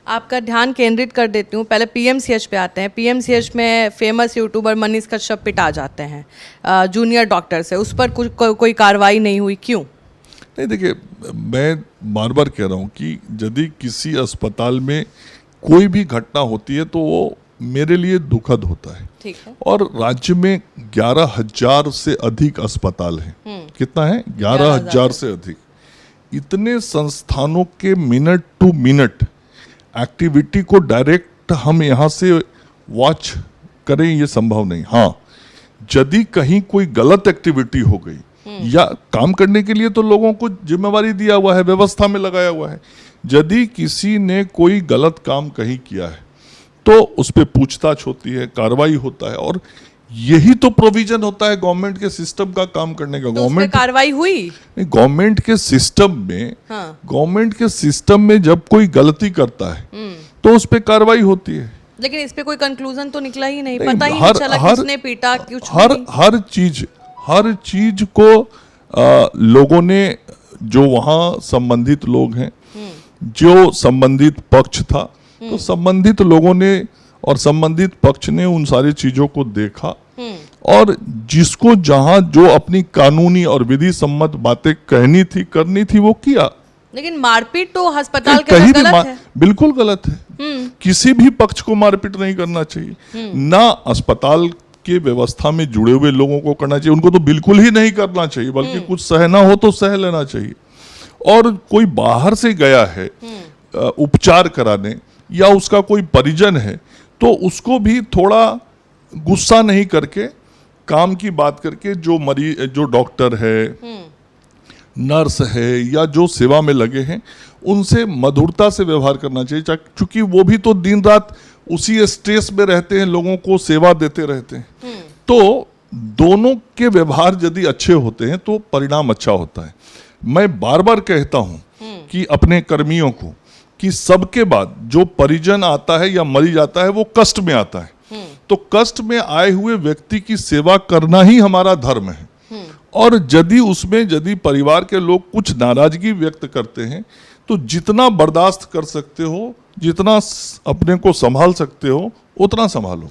आपका ध्यान केंद्रित कर देती हूँ, पहले पीएमसीएच पे आते हैं। पीएमसीएच में फेमस यूट्यूबर मनीष कश्यप पिटा जाते हैं जूनियर डॉक्टर से, उस पर कोई कार्रवाई नहीं हुई, क्यों? नहीं, देखिए, मैं बार बार कह रहा हूँ कि यदि किसी अस्पताल में कोई भी घटना होती है तो वो मेरे लिए दुखद होता है। ठीक है। और राज्य में 11,000 से अधिक अस्पताल हैं। कितना है? 11,000 से अधिक। इतने संस्थानों के मिनट टू मिनट एक्टिविटी को डायरेक्ट हम यहाँ से वॉच करें, ये संभव नहीं। हाँ, यदि कहीं कोई गलत एक्टिविटी हो गई, या काम करने के लिए तो लोगों को जिम्मेवारी दिया हुआ है, व्यवस्था में लगाया हुआ है, यदि किसी ने कोई गलत काम कहीं किया है तो उस पर पूछताछ होती है, कार्रवाई होता है, और यही तो प्रोविजन होता है गवर्नमेंट के सिस्टम का काम करने का। तो उस पे कार्रवाई हुई? गवर्नमेंट के सिस्टम में, गवर्नमेंट के सिस्टम में जब कोई गलती करता है तो उस पे कार्रवाई होती है। लेकिन इस पे कोई कंक्लूजन तो निकला ही नहीं, पता ही नहीं चला किसने पीटा, कुछ हर चीज को लोगों ने, जो वहाँ संबंधित लोग हैं, जो संबंधित पक्ष था, तो संबंधित लोगों ने और संबंधित पक्ष ने उन सारी चीजों को देखा, और जिसको जहां जो अपनी कानूनी और विधि सम्मत बातें कहनी थी, करनी थी, वो किया। लेकिन मारपीट तो अस्पताल के अंदर गलत है। बिल्कुल गलत है। किसी भी पक्ष को मारपीट नहीं करना चाहिए, ना अस्पताल के व्यवस्था में जुड़े हुए लोगों को करना चाहिए, उनको तो बिल्कुल ही नहीं करना चाहिए, बल्कि कुछ सहना हो तो सह लेना चाहिए। और कोई बाहर से गया है उपचार कराने, या उसका कोई परिजन है, तो उसको भी थोड़ा गुस्सा नहीं करके, काम की बात करके, जो डॉक्टर है, नर्स है, या जो सेवा में लगे हैं, उनसे मधुरता से व्यवहार करना चाहिए, क्योंकि वो भी तो दिन रात उसी स्ट्रेस में रहते हैं, लोगों को सेवा देते रहते हैं। तो दोनों के व्यवहार यदि अच्छे होते हैं तो परिणाम अच्छा होता है। मैं बार बार कहता हूं कि अपने कर्मियों को, कि सबके बाद जो परिजन आता है या मरीज आता है, वो कष्ट में आता है, तो कष्ट में आए हुए व्यक्ति की सेवा करना ही हमारा धर्म है। और यदि परिवार के लोग कुछ नाराजगी व्यक्त करते हैं, तो जितना बर्दाश्त कर सकते हो, जितना अपने को संभाल सकते हो, उतना संभालो।